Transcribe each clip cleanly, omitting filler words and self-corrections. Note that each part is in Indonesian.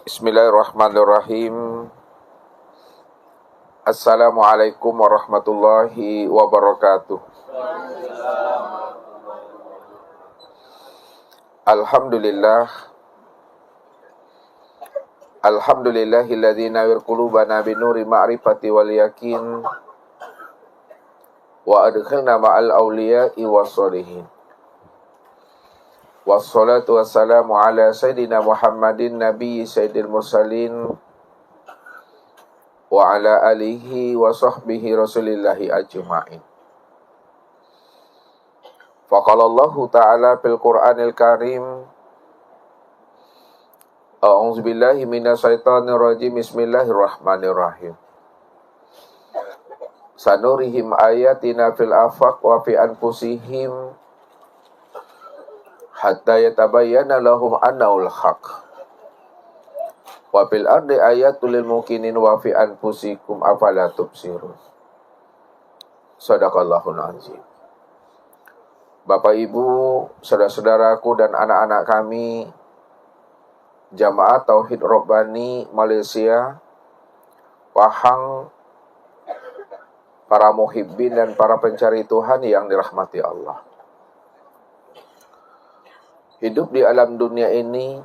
Bismillahirrahmanirrahim. Assalamualaikum warahmatullahi wabarakatuh. Alhamdulillah. Alhamdulillahilladzi nawwir qulubana binuri ma'rifati wal yakin wa adkhilna ma'al awliya'i wassalihin. Wassalatu wassalamu ala sayyidina Muhammadin nabiyyi sayyidil mursalin wa ala alihi wa sahbihi rasulillahi ajma'in. Faqalallahu ta'ala fil Qur'anil Karim, a'udzu billahi minasyaitonir rajim, bismillahirrahmanirrahim. Sanurihim ayatina fil afaq wa fi anfusihim hatta yatabayyana lahum annahul haq. Wa fil ardi ayatul lil mukminin wa fi anfusikum afala tubsirun. Shadaqallahul azim. Bapak Ibu, saudara-saudaraku dan anak-anak kami, Jamaah Tauhid Rabbani Malaysia, Pahang, para muhibbin dan para pencari Tuhan yang dirahmati Allah. Hidup di alam dunia ini,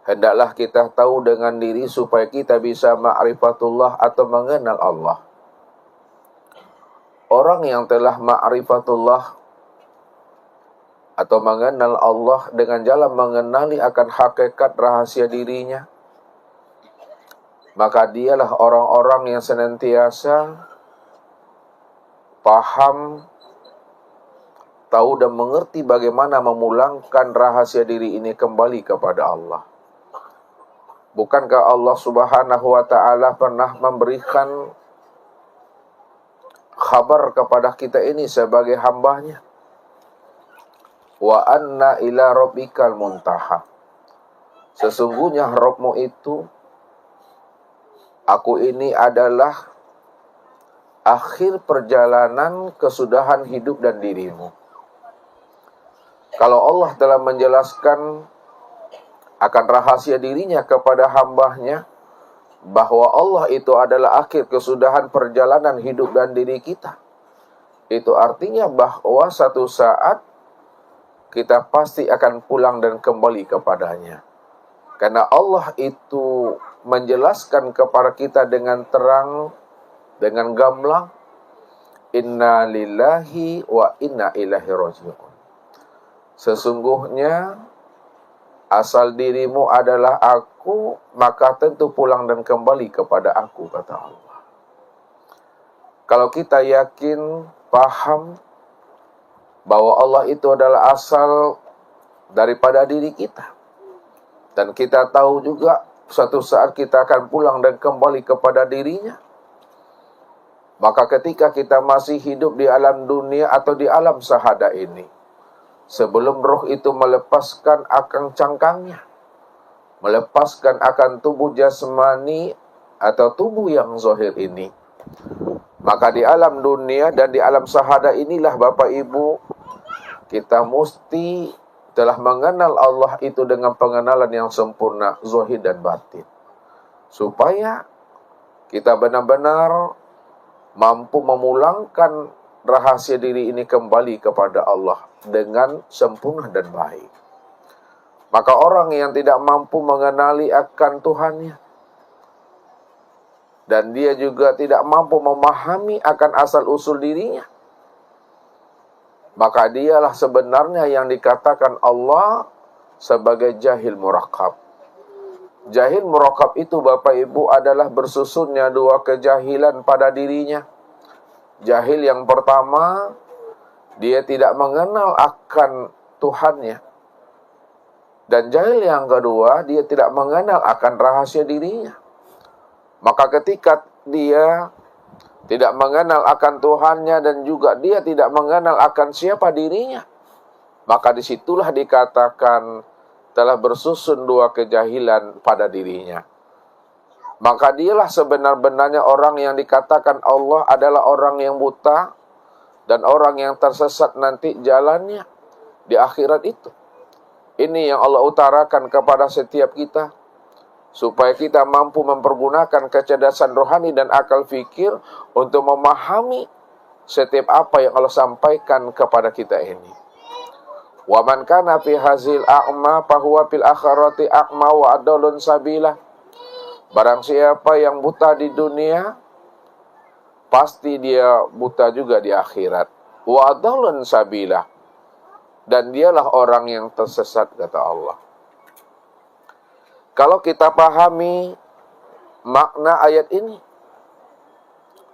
hendaklah kita tahu dengan diri supaya kita bisa ma'rifatullah atau mengenal Allah. Orang yang telah ma'rifatullah atau mengenal Allah dengan jalan mengenali akan hakikat rahasia dirinya, maka dialah orang-orang yang senantiasa paham, tahu dan mengerti bagaimana memulangkan rahasia diri ini kembali kepada Allah. Bukankah Allah Subhanahu wa ta'ala pernah memberikan kabar kepada kita ini sebagai hambanya? Wa anna ila rabbikal muntaha. Sesungguhnya Rabbmu itu, aku ini adalah akhir perjalanan kesudahan hidup dan dirimu. Kalau Allah telah menjelaskan akan rahasia dirinya kepada hambanya, bahwa Allah itu adalah akhir kesudahan perjalanan hidup dan diri kita, itu artinya bahwa satu saat kita pasti akan pulang dan kembali kepadanya. Karena Allah itu menjelaskan kepada kita dengan terang, dengan gamblang, inna lillahi wa inna ilaihi raji'un. Sesungguhnya asal dirimu adalah aku, maka tentu pulang dan kembali kepada aku, kata Allah. Kalau kita yakin, paham bahwa Allah itu adalah asal daripada diri kita, dan kita tahu juga suatu saat kita akan pulang dan kembali kepada dirinya, maka ketika kita masih hidup di alam dunia atau di alam syahadah ini, sebelum roh itu melepaskan akan cangkangnya, melepaskan akan tubuh jasmani atau tubuh yang zahir ini, maka di alam dunia dan di alam syahadah inilah Bapak Ibu, kita mesti telah mengenal Allah itu dengan pengenalan yang sempurna, zahir dan batin, supaya kita benar-benar mampu memulangkan rahasia diri ini kembali kepada Allah dengan sempurna dan baik. Maka orang yang tidak mampu mengenali akan Tuhannya, dan dia juga tidak mampu memahami akan asal-usul dirinya, maka dialah sebenarnya yang dikatakan Allah sebagai jahil murakkab. Jahil murakkab itu Bapak Ibu adalah bersusunnya dua kejahilan pada dirinya. Jahil yang pertama, dia tidak mengenal akan Tuhannya. Dan jahil yang kedua, dia tidak mengenal akan rahasia dirinya. Maka ketika dia tidak mengenal akan Tuhannya dan juga dia tidak mengenal akan siapa dirinya, maka disitulah dikatakan telah bersusun dua kejahilan pada dirinya. Maka dialah sebenar-benarnya orang yang dikatakan Allah adalah orang yang buta dan orang yang tersesat nanti jalannya di akhirat itu. Ini yang Allah utarakan kepada setiap kita. supaya kita mampu mempergunakan kecerdasan rohani dan akal fikir untuk memahami setiap apa yang Allah sampaikan kepada kita ini. Wa man kana fi hazil a'ma fahuwa fil akhirati a'ma wa adallun sabila. Barang siapa yang buta di dunia, pasti dia buta juga di akhirat. Wa adallun sabila. Dan dialah orang yang tersesat, kata Allah. Kalau kita pahami makna ayat ini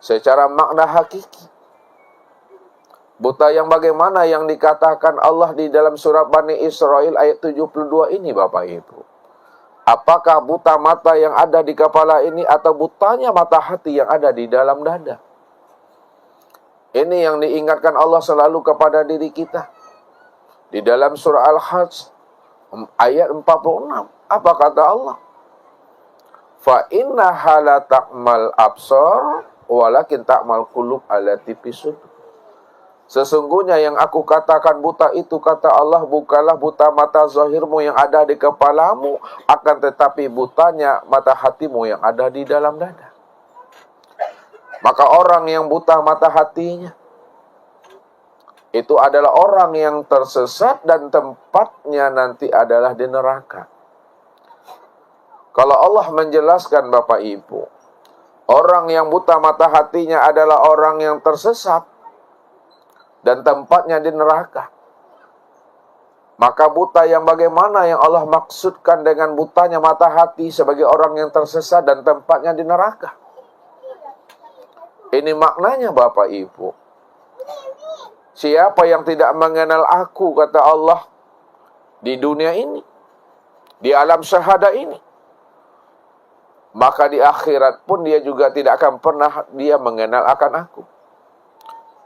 secara makna hakiki, buta yang bagaimana yang dikatakan Allah di dalam surat Bani Israel ayat 72 ini, Bapak Ibu? Apakah buta mata yang ada di kepala ini atau butanya mata hati yang ada di dalam dada? Ini yang diingatkan Allah selalu kepada diri kita. Di dalam surah Al-Hajj ayat 46, apa kata Allah? Fa innaha la ta'mal absar walakin ta'mal qulub allati fi sudur. Sesungguhnya yang aku katakan buta itu, kata Allah, bukanlah buta mata zahirmu yang ada di kepalamu, akan tetapi butanya mata hatimu yang ada di dalam dada. Maka orang yang buta mata hatinya itu adalah orang yang tersesat dan tempatnya nanti adalah di neraka. Kalau Allah menjelaskan, Bapak Ibu, orang yang buta mata hatinya adalah orang yang tersesat dan tempatnya di neraka, maka buta yang bagaimana yang Allah maksudkan dengan butanya mata hati sebagai orang yang tersesat dan tempatnya di neraka? Ini maknanya, Bapak Ibu. Siapa yang tidak mengenal aku, kata Allah, di dunia ini, di alam syahada ini, maka di akhirat pun dia juga tidak akan pernah dia mengenal akan aku.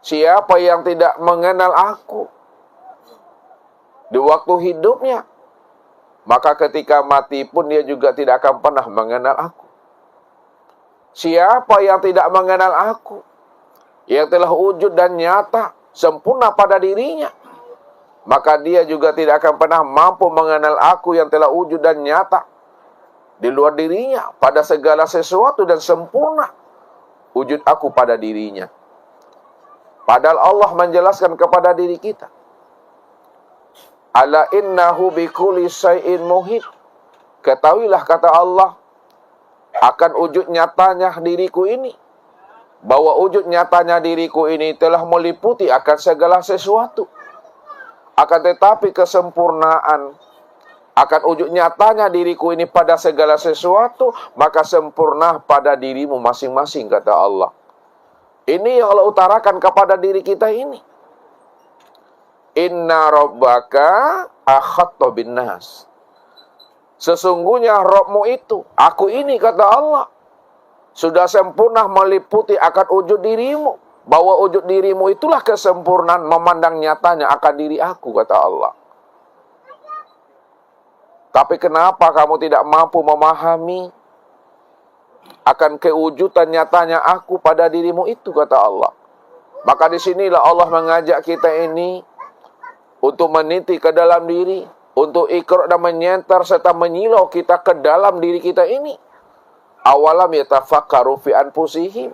Siapa yang tidak mengenal aku di waktu hidupnya, maka ketika mati pun dia juga tidak akan pernah mengenal aku. Siapa yang tidak mengenal aku, yang telah wujud dan nyata, sempurna pada dirinya, maka dia juga tidak akan pernah mampu mengenal aku yang telah wujud dan nyata di luar dirinya pada segala sesuatu dan sempurna wujud aku pada dirinya. Padahal Allah menjelaskan kepada diri kita, ala innahu bikulli syai'in muhit. Ketahuilah, kata Allah, akan wujud nyatanya diriku ini, bahwa wujud nyatanya diriku ini telah meliputi akan segala sesuatu. Akan tetapi kesempurnaan akan wujud nyatanya diriku ini pada segala sesuatu, maka sempurna pada dirimu masing-masing, kata Allah. Ini yang Allah utarakan kepada diri kita ini. Inna rabbaka akhatta bin nas. Sesungguhnya Rabbmu itu, aku ini, kata Allah, sudah sempurna meliputi akan wujud dirimu. Bahwa wujud dirimu itulah kesempurnaan memandang nyatanya akan diri aku, kata Allah. Tapi kenapa kamu tidak mampu memahami akan kewujudan nyatanya aku pada dirimu itu, kata Allah. Maka disinilah Allah mengajak kita ini untuk meniti ke dalam diri, untuk ikrar dan menyentar serta menyilau kita ke dalam diri kita ini. Awalam yatafakkaru fi anfusihim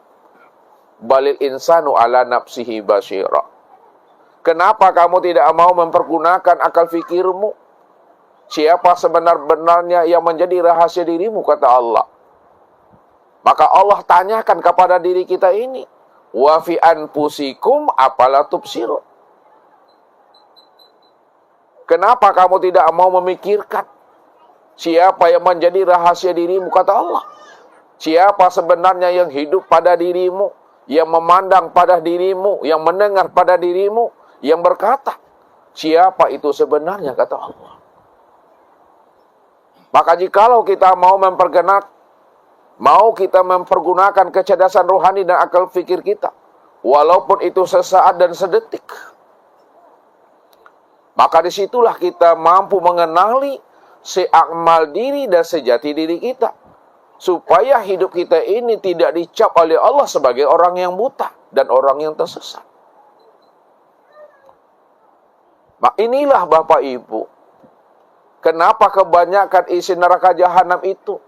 balil insanu ala nafsihi basyira. Kenapa kamu tidak mau mempergunakan akal fikirmu? Siapa sebenar-benarnya yang menjadi rahasia dirimu, kata Allah. Maka Allah tanyakan kepada diri kita ini, wa fi anfusikum afala tubsirun. Kenapa kamu tidak mau memikirkan siapa yang menjadi rahasia dirimu, kata Allah. Siapa sebenarnya yang hidup pada dirimu, yang memandang pada dirimu, yang mendengar pada dirimu, yang berkata. Siapa itu sebenarnya, kata Allah. Maka jikalau kita mau kita mempergunakan kecerdasan rohani dan akal fikir kita, walaupun itu sesaat dan sedetik, maka disitulah kita mampu mengenali seakmal diri dan sejati diri kita, supaya hidup kita ini tidak dicap oleh Allah sebagai orang yang buta dan orang yang tersesat. Inilah, Bapak Ibu, kenapa kebanyakan isi neraka jahanam itu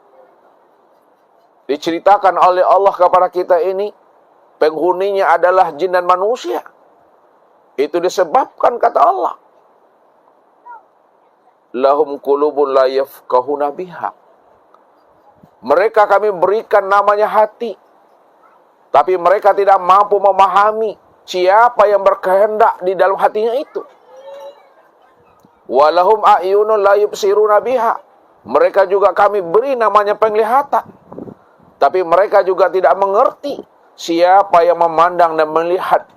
Diceritakan oleh Allah kepada kita ini, penghuninya adalah jin dan manusia. Itu disebabkan, kata Allah, lahum qulubun la yafqahuna biha. Mereka kami berikan namanya hati, tapi mereka tidak mampu memahami siapa yang berkehendak di dalam hatinya itu. Walahum a'yunun la yubsiruna biha. Mereka juga kami beri namanya penglihatan, tapi mereka juga tidak mengerti siapa yang memandang dan melihat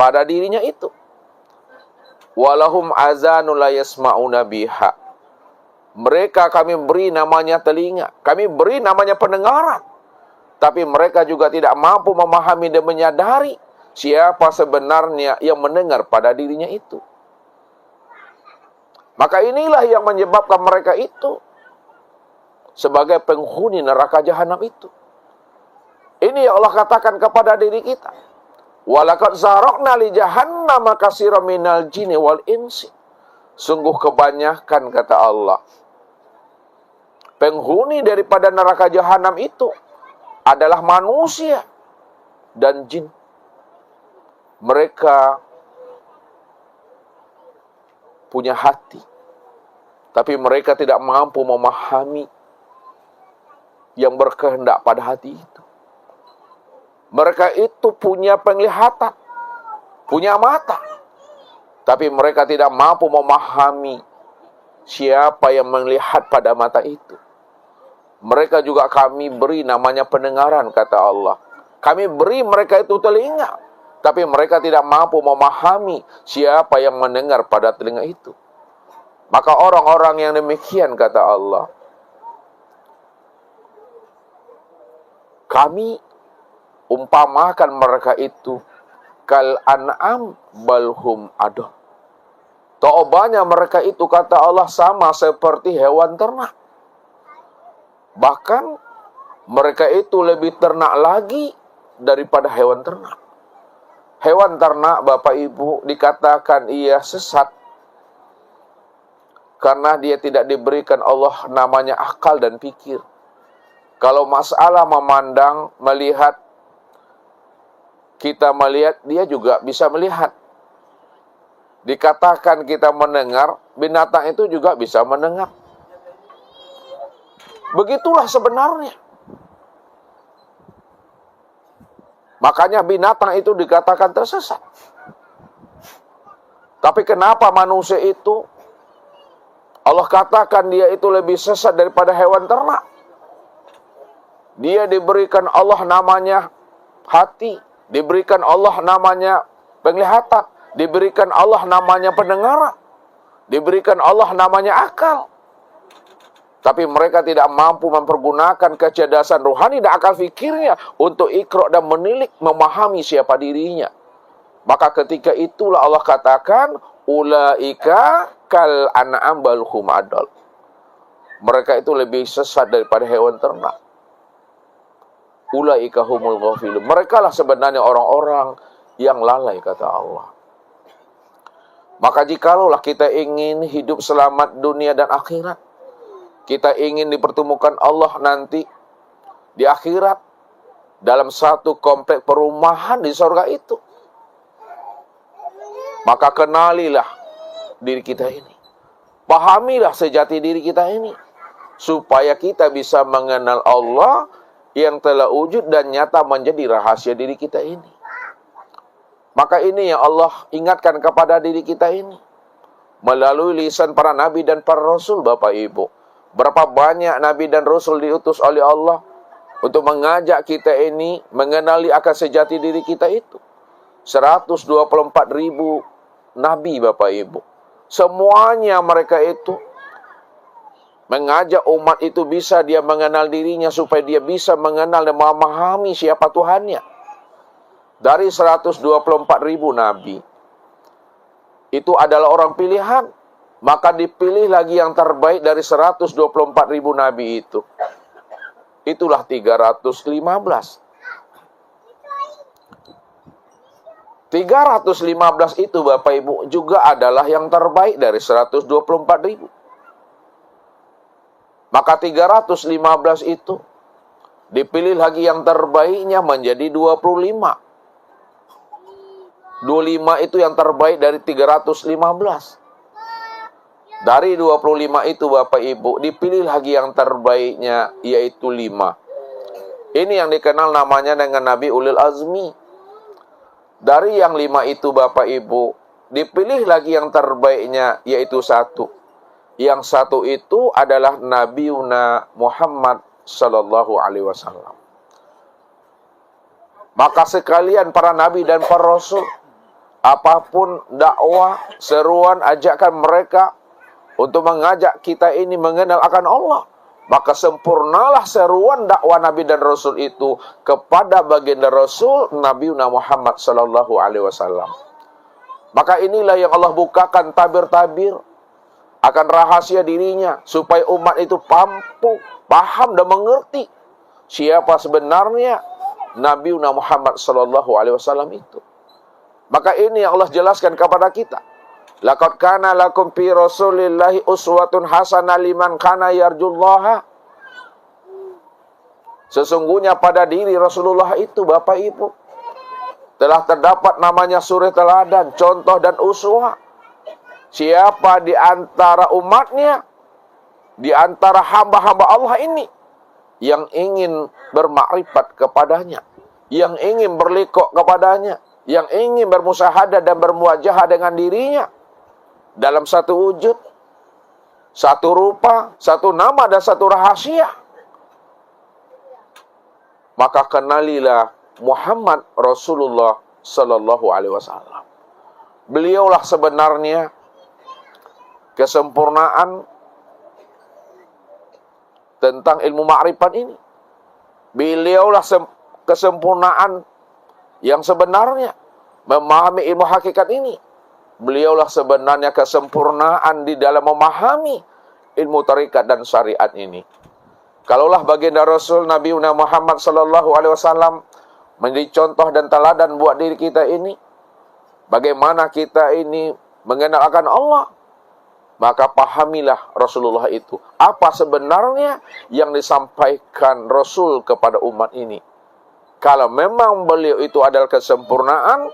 pada dirinya itu. Walahum azanun la yasma'una biha. Mereka kami beri namanya telinga, kami beri namanya pendengaran, tapi mereka juga tidak mampu memahami dan menyadari siapa sebenarnya yang mendengar pada dirinya itu. Maka inilah yang menyebabkan mereka itu sebagai penghuni neraka jahanam itu. Ini yang Allah katakan kepada diri kita. Walaqad zaraqna li jahannama katsiran minal jinni wal insi. Sungguh kebanyakan, kata Allah, penghuni daripada neraka jahanam itu adalah manusia dan jin. Mereka punya hati, tapi mereka tidak mampu memahami yang berkehendak pada hati itu. Mereka itu punya penglihatan, punya mata, tapi mereka tidak mampu memahami siapa yang melihat pada mata itu. Mereka juga kami beri namanya pendengaran, kata Allah. Kami beri mereka itu telinga, tapi mereka tidak mampu memahami siapa yang mendengar pada telinga itu. Maka orang-orang yang demikian, kata Allah, kami umpamakan mereka itu kal an'am balhum adoh. Taubanya mereka itu, kata Allah, sama seperti hewan ternak. Bahkan mereka itu lebih ternak lagi daripada hewan ternak. Hewan ternak, Bapak Ibu, dikatakan ia sesat karena dia tidak diberikan Allah namanya akal dan pikir. Kalau masalah memandang, melihat, kita melihat, dia juga bisa melihat. Dikatakan kita mendengar, binatang itu juga bisa mendengar. Begitulah sebenarnya. Makanya binatang itu dikatakan tersesat. Tapi kenapa manusia itu, Allah katakan dia itu lebih sesat daripada hewan ternak? Dia diberikan Allah namanya hati, diberikan Allah namanya penglihatan, diberikan Allah namanya pendengaran, diberikan Allah namanya akal. Tapi mereka tidak mampu mempergunakan kecerdasan rohani dan akal fikirnya untuk ikra dan menilik, memahami siapa dirinya. Maka ketika itulah Allah katakan, ulaika kal an'am bal hum adall. Mereka itu lebih sesat daripada hewan ternak. Ulaika humul ghafilun. Mereka lah sebenarnya orang-orang yang lalai, kata Allah. Maka jikalau kita ingin hidup selamat dunia dan akhirat, kita ingin dipertemukan Allah nanti di akhirat dalam satu komplek perumahan di surga itu, maka kenalilah diri kita ini. Pahamilah sejati diri kita ini, supaya kita bisa mengenal Allah yang telah wujud dan nyata menjadi rahasia diri kita ini. Maka ini yang Allah ingatkan kepada diri kita ini melalui lisan para nabi dan para rasul, Bapak Ibu. Berapa banyak nabi dan rasul diutus oleh Allah untuk mengajak kita ini mengenali akan sejati diri kita itu. 124.000 nabi, Bapak Ibu. Semuanya mereka itu mengajak umat itu bisa dia mengenal dirinya, supaya dia bisa mengenal dan memahami siapa Tuhannya. Dari 124.000 nabi, itu adalah orang pilihan. Maka dipilih lagi yang terbaik dari 124.000 nabi itu. Itulah 315. 315 itu, Bapak Ibu, juga adalah yang terbaik dari 124.000. Maka 315 itu Dipilih lagi yang terbaiknya menjadi 25. 25 itu yang terbaik dari 315. Dari 25 itu Bapak Ibu, dipilih lagi yang terbaiknya, yaitu 5. Ini yang dikenal namanya dengan Nabi Ulil Azmi. Dari yang 5 itu Bapak Ibu, dipilih lagi yang terbaiknya, yaitu 1. Yang 1 itu adalah Nabiuna Muhammad Sallallahu Alaihi Wasallam. Maka sekalian para nabi dan para rasul, apapun dakwah, seruan, ajakan mereka untuk mengajak kita ini mengenal akan Allah, maka sempurnalah seruan dakwah Nabi dan Rasul itu kepada baginda Rasul Nabiuna Muhammad Sallallahu Alaihi Wasallam. Maka inilah yang Allah bukakan tabir-tabir akan rahasia dirinya, supaya umat itu mampu, paham dan mengerti siapa sebenarnya Nabiuna Muhammad Sallallahu Alaihi Wasallam itu. Maka ini yang Allah jelaskan kepada kita. Laqad kana lakum fi Rasulillahi uswatun hasanah liman kana yarjullaha. Sesungguhnya pada diri Rasulullah itu, Bapak Ibu, telah terdapat namanya suri teladan, contoh dan uswah. Siapa di antara umatnya, di antara hamba-hamba Allah ini, yang ingin bermakrifat kepadanya, yang ingin berlikok kepadanya, yang ingin bermusahadah dan bermuajahah dengan dirinya, dalam satu wujud, satu rupa, satu nama, dan satu rahasia, maka kenalilah Muhammad Rasulullah Sallallahu Alaihi Wasallam. Beliaulah sebenarnya kesempurnaan tentang ilmu ma'rifat ini. Beliaulah kesempurnaan yang sebenarnya memahami ilmu hakikat ini. Beliaulah sebenarnya kesempurnaan di dalam memahami ilmu tarikat dan syariat ini. Kalaulah baginda Rasul Nabi Muhammad Sallallahu Alaihi Wasallam menjadi contoh dan teladan buat diri kita ini, bagaimana kita ini mengenal akan Allah, maka pahamilah Rasulullah itu. Apa sebenarnya yang disampaikan Rasul kepada umat ini? Kalau memang beliau itu adalah kesempurnaan,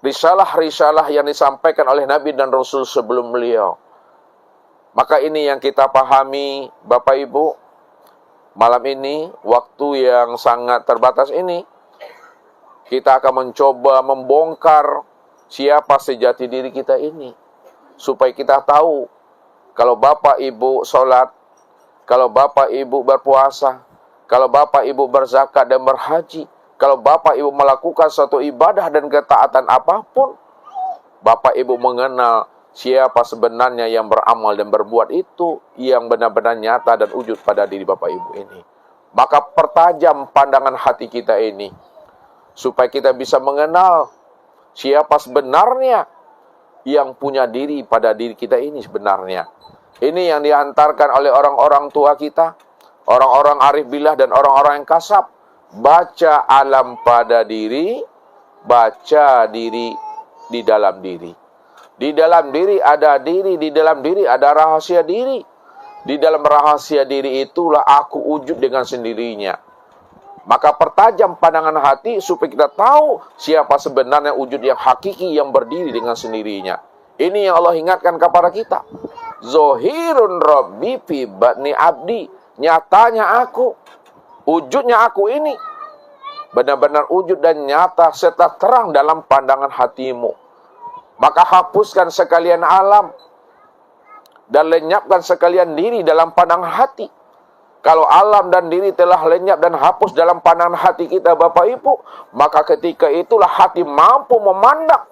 risalah-risalah yang disampaikan oleh Nabi dan Rasul sebelum beliau, maka ini yang kita pahami, Bapak Ibu. Malam ini, waktu yang sangat terbatas ini, kita akan mencoba membongkar siapa sejati diri kita ini, supaya kita tahu, kalau Bapak Ibu sholat, kalau Bapak Ibu berpuasa, kalau Bapak Ibu berzakat dan berhaji, kalau Bapak Ibu melakukan suatu ibadah dan ketaatan apapun, Bapak Ibu mengenal siapa sebenarnya yang beramal dan berbuat itu, yang benar-benar nyata dan wujud pada diri Bapak Ibu ini. Maka pertajam pandangan hati kita ini, supaya kita bisa mengenal siapa sebenarnya yang punya diri pada diri kita ini sebenarnya. Ini yang diantarkan oleh orang-orang tua kita, orang-orang arif billah dan orang-orang yang kasab. Baca alam pada diri, baca diri di dalam diri. Di dalam diri ada diri, di dalam diri ada rahasia diri. Di dalam rahasia diri itulah aku wujud dengan sendirinya. Maka pertajam pandangan hati supaya kita tahu siapa sebenarnya wujud yang hakiki yang berdiri dengan sendirinya. Ini yang Allah ingatkan kepada kita. Zohirun Rabbi fi batni abdi. Nyatanya aku, wujudnya aku ini benar-benar wujud dan nyata serta terang dalam pandangan hatimu. Maka hapuskan sekalian alam dan lenyapkan sekalian diri dalam pandangan hati. Kalau alam dan diri telah lenyap dan hapus dalam pandangan hati kita, Bapak Ibu, maka ketika itulah hati mampu memandang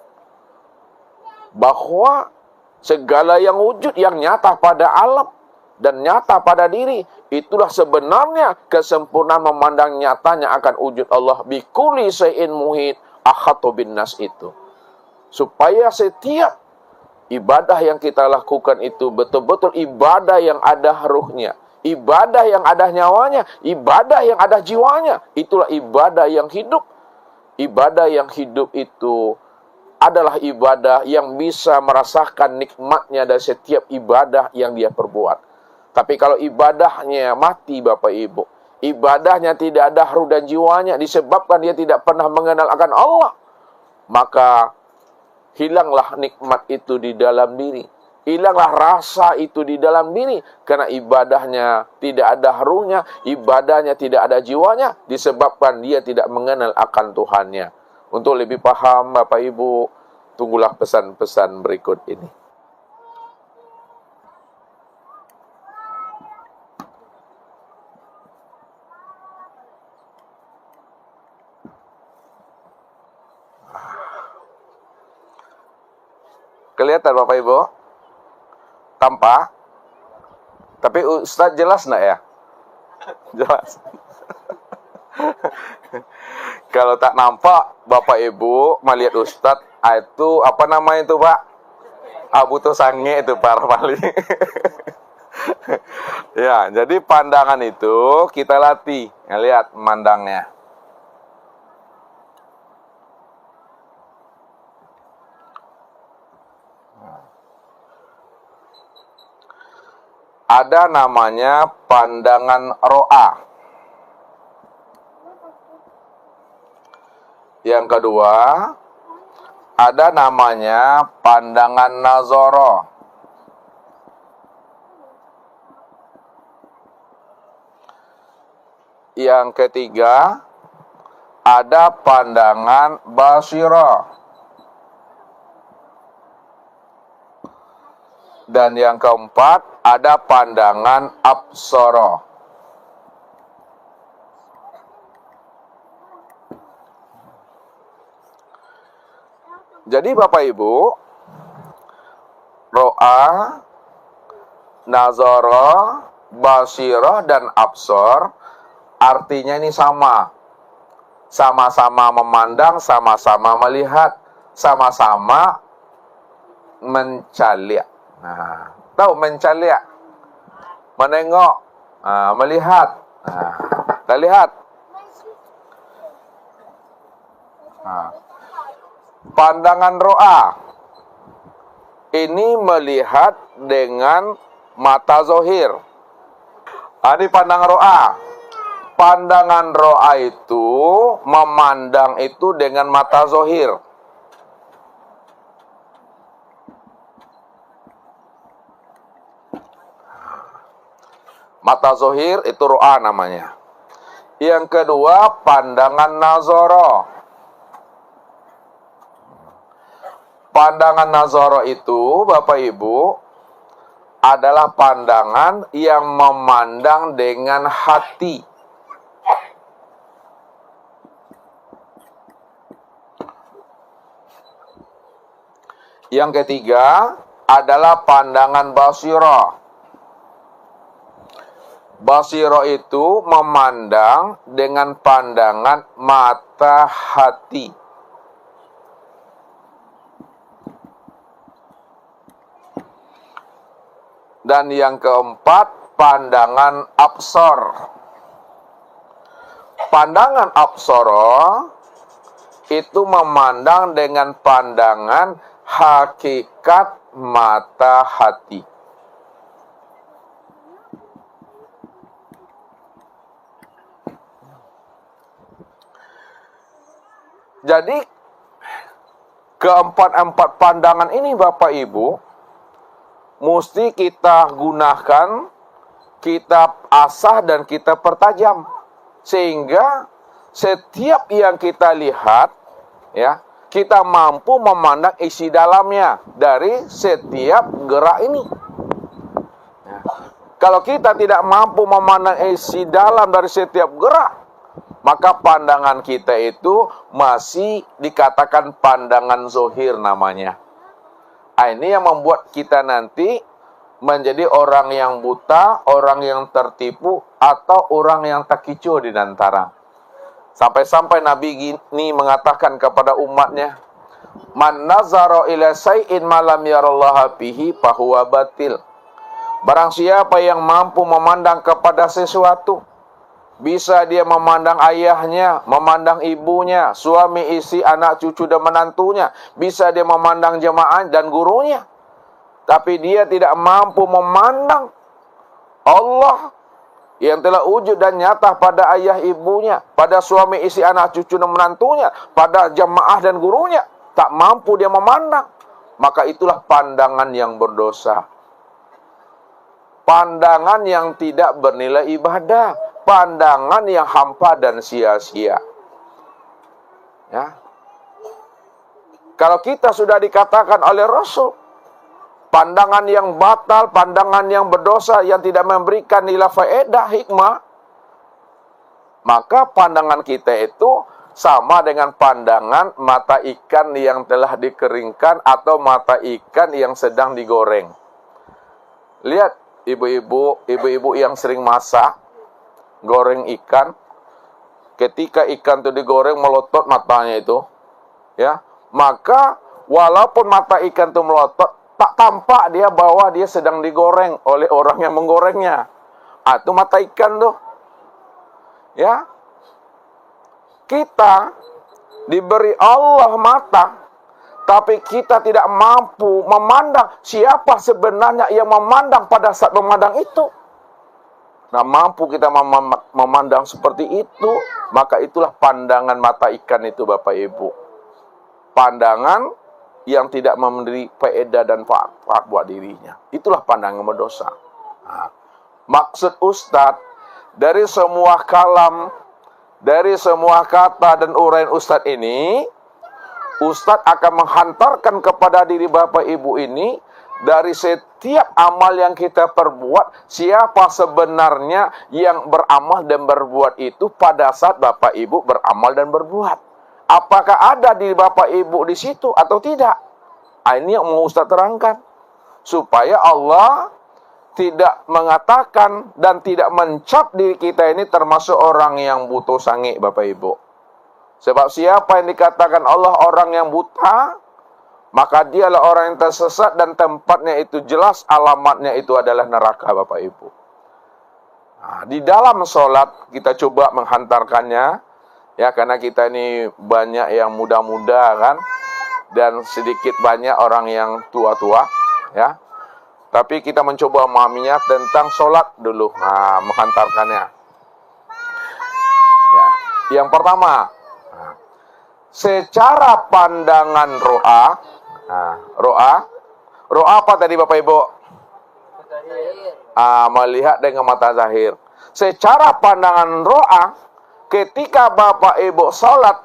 bahwa segala yang wujud yang nyata pada alam dan nyata pada diri, itulah sebenarnya kesempurnaan memandang nyatanya akan wujud Allah. Bikulli syai'in muhit akhatu bin nas itu. Supaya setiap ibadah yang kita lakukan itu betul-betul ibadah yang ada ruhnya, ibadah yang ada nyawanya, ibadah yang ada jiwanya. Itulah ibadah yang hidup. Ibadah yang hidup itu adalah ibadah yang bisa merasakan nikmatnya dari setiap ibadah yang dia perbuat. Tapi kalau ibadahnya mati Bapak Ibu, ibadahnya tidak ada ruh dan jiwanya disebabkan dia tidak pernah mengenal akan Allah, maka hilanglah nikmat itu di dalam diri, hilanglah rasa itu di dalam diri, karena ibadahnya tidak ada ruhnya, ibadahnya tidak ada jiwanya, disebabkan dia tidak mengenal akan Tuhannya. Untuk lebih paham Bapak Ibu, tunggulah pesan-pesan berikut ini. Kelihatan Bapak Ibu? Tampak? Tapi Ustaz jelas enggak ya? Jelas. Kalau tak nampak Bapak Ibu melihat Ustaz, itu apa namanya itu Pak? Butuh sange itu para wali. Ya, jadi pandangan itu kita latih. Lihat memandangnya. Ada namanya pandangan ro'a. Yang kedua, ada namanya pandangan nazara. Yang ketiga, ada pandangan basira. Dan yang keempat, ada pandangan absara. Jadi Bapak Ibu, ro'a, nazara, basirah, dan absar artinya ini sama. Sama-sama memandang, sama-sama melihat, sama-sama mencaliak. Nah, tahu mencaliak? Menengok, melihat. Kita lihat. Pandangan ro'a ini melihat dengan mata zohir. Ini pandangan ro'a. Pandangan ro'a itu memandang itu dengan mata zohir. Mata zohir itu ro'a namanya. Yang kedua, pandangan nazara. Pandangan nazara itu, Bapak Ibu, adalah pandangan yang memandang dengan hati. Yang ketiga adalah pandangan basira. Basira itu memandang dengan pandangan mata hati. Dan yang keempat, pandangan absar. Pandangan absara itu memandang dengan pandangan hakikat mata hati. Jadi keempat-empat pandangan ini Bapak Ibu mesti kita gunakan, kita asah dan kita pertajam, sehingga setiap yang kita lihat, ya, kita mampu memandang isi dalamnya dari setiap gerak ini. Kalau kita tidak mampu memandang isi dalam dari setiap gerak, maka pandangan kita itu masih dikatakan pandangan zohir namanya. Ini yang membuat kita nanti menjadi orang yang buta, orang yang tertipu, atau orang yang takicu di antara. Sampai-sampai Nabi ini mengatakan kepada umatnya, "Man nazara ila say'in ma lam yarallaha bihi fahuwa batil." Barang siapa yang mampu memandang kepada sesuatu, bisa dia memandang ayahnya, memandang ibunya, suami, istri, anak, cucu, dan menantunya. Bisa dia memandang jemaah dan gurunya. Tapi dia tidak mampu memandang Allah yang telah wujud dan nyata pada ayah ibunya, pada suami istri, anak cucu dan menantunya, pada jamaah dan gurunya, tak mampu dia memandang, maka itulah pandangan yang berdosa. Pandangan yang tidak bernilai ibadah, pandangan yang hampa dan sia-sia. Ya. Kalau kita sudah dikatakan oleh Rasul, pandangan yang batal, pandangan yang berdosa, yang tidak memberikan nilai faedah, hikmah, maka pandangan kita itu sama dengan pandangan mata ikan yang telah dikeringkan atau mata ikan yang sedang digoreng. Lihat ibu-ibu yang sering masak, goreng ikan, ketika ikan itu digoreng melotot matanya itu, ya, maka walaupun mata ikan itu melotot, tak tampak dia bahwa dia sedang digoreng oleh orang yang menggorengnya. Itu mata ikan tuh. Ya. Kita diberi Allah mata, tapi kita tidak mampu memandang siapa sebenarnya yang memandang pada saat memandang itu. Nah, mampu kita memandang seperti itu, maka itulah pandangan mata ikan itu, Bapak Ibu. Pandangan yang tidak memberi faedah dan manfaat buat dirinya. Itulah pandangan berdosa. Nah, maksud Ustadz, dari semua kalam, dari semua kata dan uraian Ustadz ini, Ustadz akan menghantarkan kepada diri Bapak Ibu ini, dari setiap amal yang kita perbuat, siapa sebenarnya yang beramal dan berbuat itu pada saat Bapak Ibu beramal dan berbuat. Apakah ada di Bapak Ibu di situ atau tidak? Ini yang mau Ustaz terangkan. Supaya Allah tidak mengatakan dan tidak mencap diri kita ini termasuk orang yang buta sange, Bapak Ibu. Sebab siapa yang dikatakan Allah orang yang buta, maka dialah orang yang tersesat dan tempatnya itu jelas, alamatnya itu adalah neraka, Bapak Ibu. Nah, di dalam sholat kita coba menghantarkannya, ya, karena kita ini banyak yang muda-muda kan, dan sedikit banyak orang yang tua-tua, ya. Tapi kita mencoba memahaminya tentang sholat dulu, menghantarkannya. Ya. Yang pertama, secara pandangan ro'a, ro'a apa tadi Bapak Ibu? Melihat dengan mata zahir. Secara pandangan ro'a, ketika Bapak Ibu sholat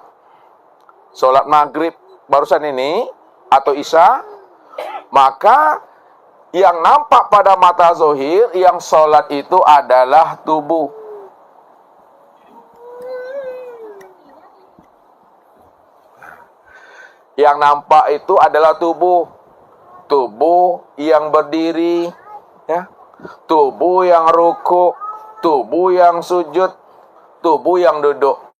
maghrib barusan ini atau isya, maka yang nampak pada mata zahir yang sholat itu adalah tubuh. Yang nampak itu adalah tubuh. Tubuh yang berdiri, ya. Tubuh yang rukuk, tubuh yang sujud, tubuh yang duduk.